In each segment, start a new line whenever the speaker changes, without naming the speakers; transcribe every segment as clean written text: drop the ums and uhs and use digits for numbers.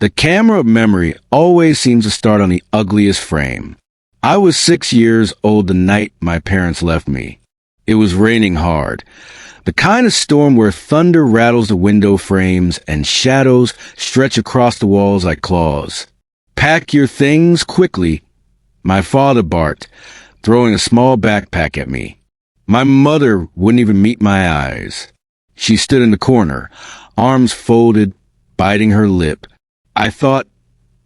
The camera of memory always seems to start on the ugliest frame. I was 6 years old the night my parents left me. It was raining hard. The kind of storm where thunder rattles the window frames and shadows stretch across the walls like claws. "Pack your things quickly," my father barked, throwing a small backpack at me. My mother wouldn't even meet my eyes. She stood in the corner, arms folded, biting her lip. I thought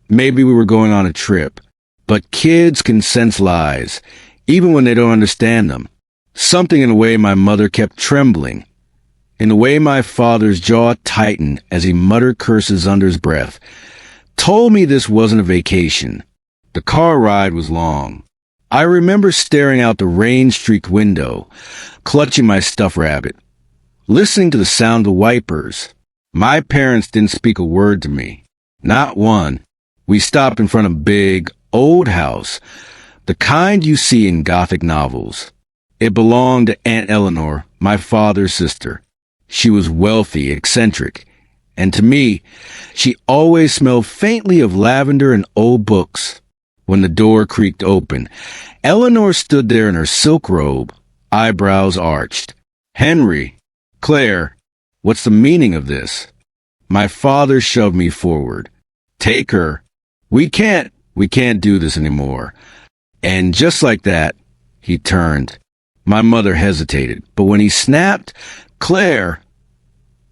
maybe we were going on a trip. But kids can sense lies, even when they don't understand them. Something in the way my mother kept trembling, in the way my father's jaw tightened as he muttered curses under his breath, told me this wasn't a vacation. The car ride was long. I remember staring out the rain-streaked window, clutching my stuffed rabbit, listening to the sound of wipers. My parents didn't speak a word to me. Not one. We stopped in front of a big, old house, the kind you see in Gothic novels. It belonged to Aunt Eleanor, my father's sister. She was wealthy, eccentric, and to me, she always smelled faintly of lavender and old books. When the door creaked open, Eleanor stood there in her silk robe, eyebrows arched. "Henry, Claire, what's the meaning of this?" My father shoved me forward. "Take her. We can't do this anymore." And just like that, he turned. My mother hesitated, but when he snapped, "Claire,"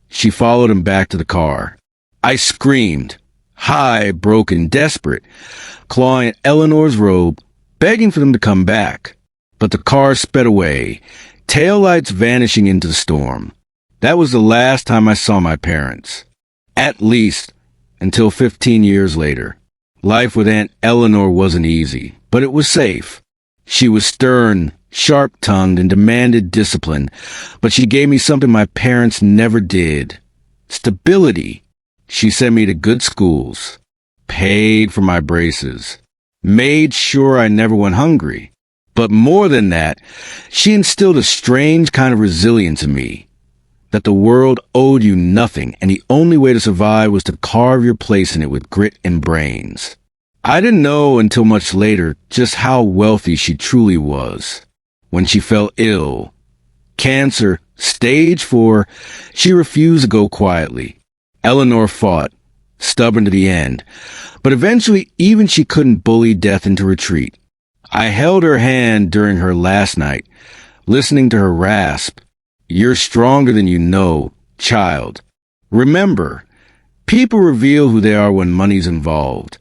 she followed him back to the car. I screamed, high, broken, desperate, clawing at Eleanor's robe, begging for them to come back. But the car sped away, taillights vanishing into the storm. That was the last time I saw my parents. At least until 15 years later. Life with Aunt Eleanor wasn't easy, but it was safe. She was stern, sharp-tongued, and demanded discipline, but she gave me something my parents never did. Stability. She sent me to good schools, paid for my braces, made sure I never went hungry. But more than that, she instilled a strange kind of resilience in me, that the world owed you nothing, and the only way to survive was to carve your place in it with grit and brains. I didn't know until much later just how wealthy she truly was. When she fell ill, cancer, stage 4, she refused to go quietly. Eleanor fought, stubborn to the end, but eventually even she couldn't bully death into retreat. I held her hand during her last night, listening to her rasp, "You're stronger than you know, child. Remember, people reveal who they are when money's involved."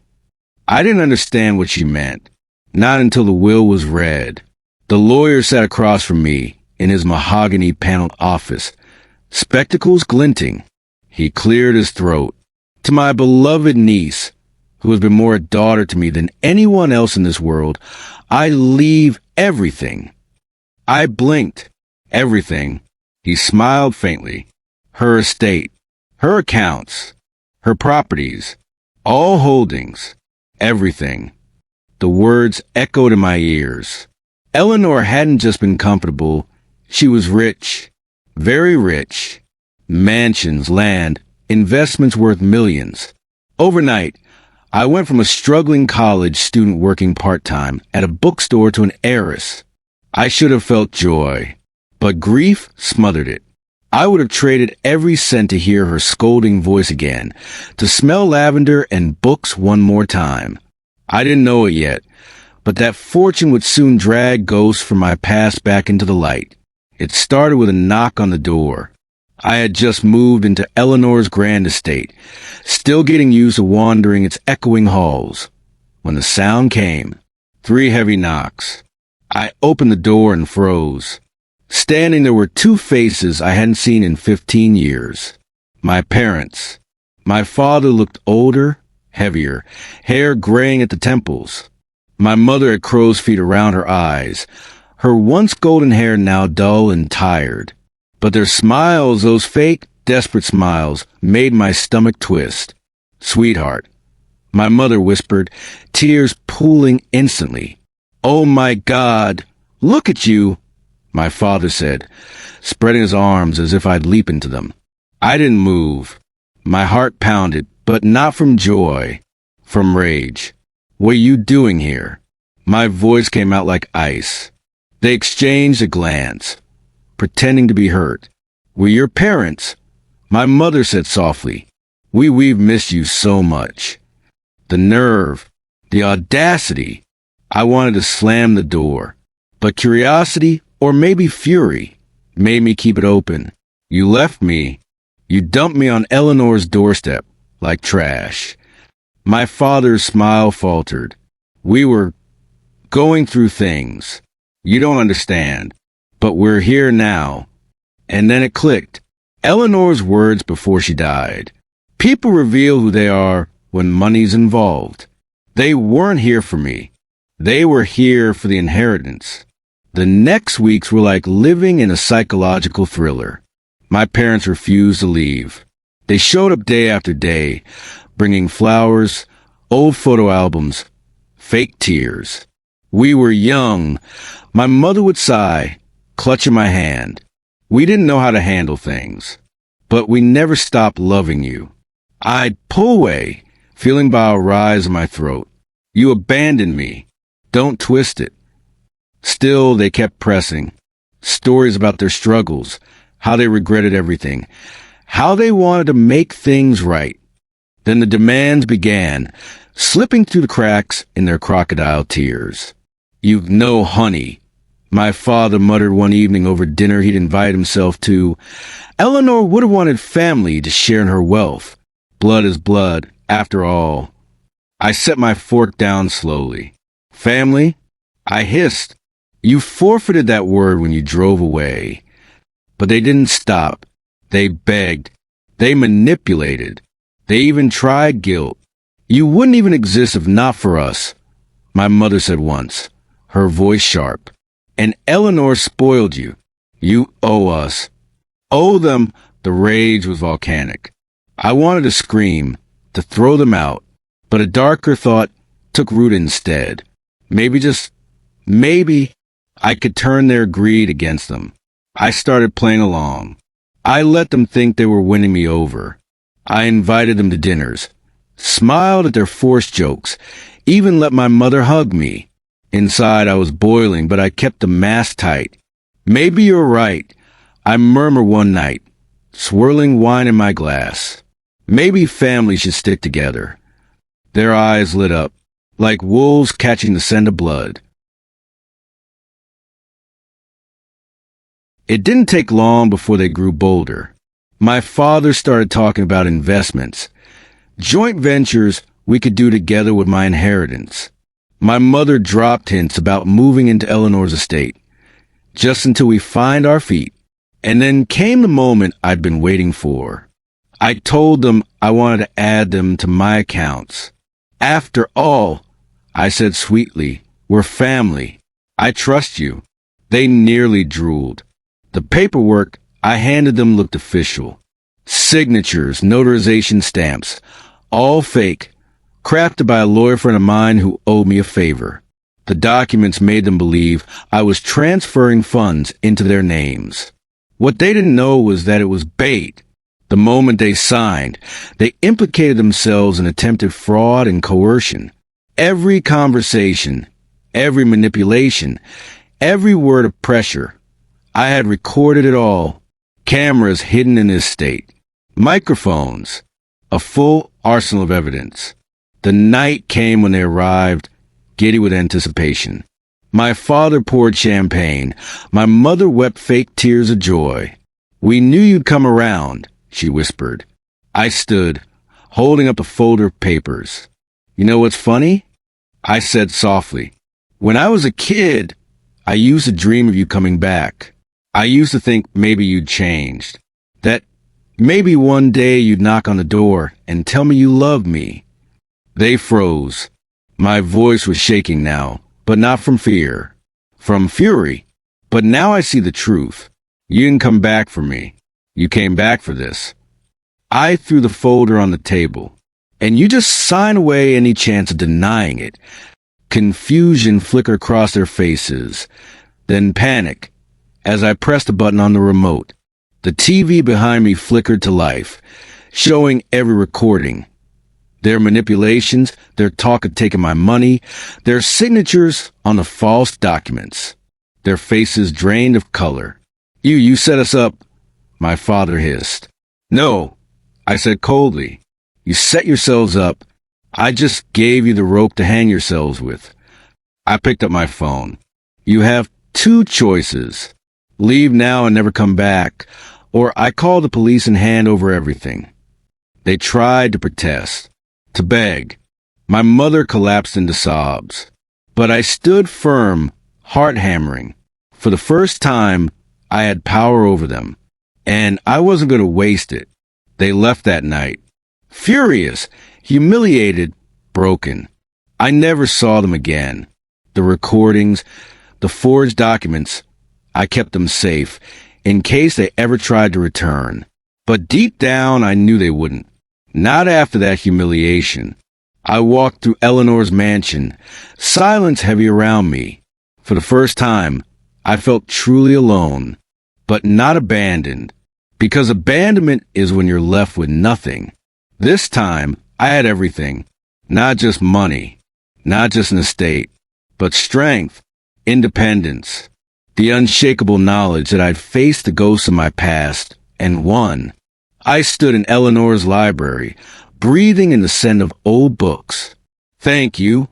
I didn't understand what she meant, not until the will was read. The lawyer sat across from me in his mahogany-paneled office, spectacles glinting. He cleared his throat. "To my beloved niece, who has been more a daughter to me than anyone else in this world, I leave everything." I blinked. Everything. He smiled faintly. Her estate, her accounts, her properties, all holdings, everything. The words echoed in my ears. Eleanor hadn't just been comfortable. She was rich, very rich. Mansions, land, investments worth millions. Overnight, I went from a struggling college student working part-time at a bookstore to an heiress. I should have felt joy, but grief smothered it. I would have traded every cent to hear her scolding voice again, to smell lavender and books one more time. I didn't know it yet, but that fortune would soon drag ghosts from my past back into the light. It started with a knock on the door. I had just moved into Eleanor's grand estate, still getting used to wandering its echoing halls. When the sound came, 3 heavy knocks. I opened the door and froze. Standing there were 2 faces I hadn't seen in 15 years. My parents. My father looked older, heavier, hair graying at the temples. My mother had crow's feet around her eyes, her once golden hair now dull and tired. But their smiles, those fake, desperate smiles, made my stomach twist. "Sweetheart," my mother whispered, tears pooling instantly. "Oh my God, look at you," my father said, spreading his arms as if I'd leap into them. I didn't move. My heart pounded, but not from joy, from rage. What are you doing here? My voice came out like ice. They exchanged a glance, pretending to be hurt. We're your parents, my mother said softly. We've missed you so much. The nerve, the audacity. I wanted to slam the door, but curiosity, or maybe fury, made me keep it open. You left me. You dumped me on Eleanor's doorstep, like trash. My father's smile faltered. We were going through things. You don't understand, but we're here now. And then it clicked. Eleanor's words before she died. People reveal who they are when money's involved. They weren't here for me. They were here for the inheritance. The next weeks were like living in a psychological thriller. My parents refused to leave. They showed up day after day, bringing flowers, old photo albums, fake tears. We were young. My mother would sigh, clutching my hand. We didn't know how to handle things, but we never stopped loving you. I'd pull away, feeling bile rise in my throat. You abandoned me. Don't twist it. Still, they kept pressing. Stories about their struggles, how they regretted everything, how they wanted to make things right. Then the demands began, slipping through the cracks in their crocodile tears. You've no honey, my father muttered one evening over dinner he'd invited himself to. Eleanor would have wanted family to share in her wealth. Blood is blood, after all. I set my fork down slowly. Family? I hissed. You forfeited that word when you drove away. But they didn't stop. They begged. They manipulated. They even tried guilt. You wouldn't even exist if not for us, my mother said once, her voice sharp. And Eleanor spoiled you. You owe us. Owe them. The rage was volcanic. I wanted to scream, to throw them out, but a darker thought took root instead. Maybe, I could turn their greed against them. I started playing along. I let them think they were winning me over. I invited them to dinners, smiled at their forced jokes, even let my mother hug me. Inside I was boiling, but I kept the mask tight. Maybe you're right, I murmured one night, swirling wine in my glass. Maybe families should stick together. Their eyes lit up, like wolves catching the scent of blood. It didn't take long before they grew bolder. My father started talking about investments, joint ventures we could do together with my inheritance. My mother dropped hints about moving into Eleanor's estate, just until we find our feet. And then came the moment I'd been waiting for. I told them I wanted to add them to my accounts. After all, I said sweetly, we're family. I trust you. They nearly drooled. The paperwork I handed them looked official. Signatures, notarization stamps, all fake, crafted by a lawyer friend of mine who owed me a favor. The documents made them believe I was transferring funds into their names. What they didn't know was that it was bait. The moment they signed, they implicated themselves in attempted fraud and coercion. Every conversation, every manipulation, every word of pressure. I had recorded it all. Cameras hidden in his estate. Microphones. A full arsenal of evidence. The night came when they arrived, giddy with anticipation. My father poured champagne. My mother wept fake tears of joy. We knew you'd come around, she whispered. I stood, holding up a folder of papers. You know what's funny? I said softly. When I was a kid, I used to dream of you coming back. I used to think maybe you'd changed. That maybe one day you'd knock on the door and tell me you loved me. They froze. My voice was shaking now, but not from fear. From fury. But now I see the truth. You didn't come back for me. You came back for this. I threw the folder on the table, and you just signed away any chance of denying it. Confusion flickered across their faces, then panic. As I pressed a button on the remote, the TV behind me flickered to life, showing every recording, Their manipulations, their talk of taking my money, their signatures on the false documents, their faces drained of color. You set us up, my father hissed. No, I said coldly. You set yourselves up. I just gave you the rope to hang yourselves with. I picked up my phone. You have two choices. Leave now and never come back, or I call the police and hand over everything. They tried to protest, to beg. My mother collapsed into sobs. But I stood firm, heart hammering. For the first time, I had power over them, and I wasn't going to waste it. They left that night. Furious, humiliated, broken. I never saw them again. The recordings, the forged documents, I kept them safe, in case they ever tried to return. But deep down, I knew they wouldn't. Not after that humiliation. I walked through Eleanor's mansion, silence heavy around me. For the first time, I felt truly alone, but not abandoned, because abandonment is when you're left with nothing. This time, I had everything, not just money, not just an estate, but strength, independence, the unshakable knowledge that I'd faced the ghosts of my past and won. I stood in Eleanor's library, breathing in the scent of old books. Thank you,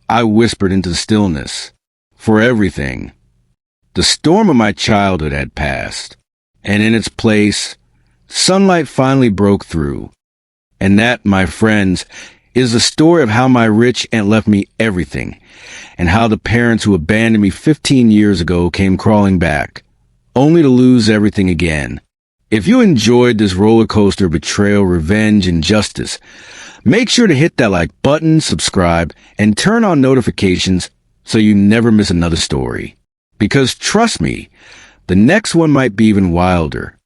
I whispered into the stillness, for everything. The storm of my childhood had passed, and in its place, sunlight finally broke through. And that, my friends, is the story of how my rich aunt left me everything, and how the parents who abandoned me 15 years ago came crawling back, only to lose everything again. If you enjoyed this roller coaster of betrayal, revenge, and justice, make sure to hit that like button, subscribe, and turn on notifications so you never miss another story. Because trust me, the next one might be even wilder.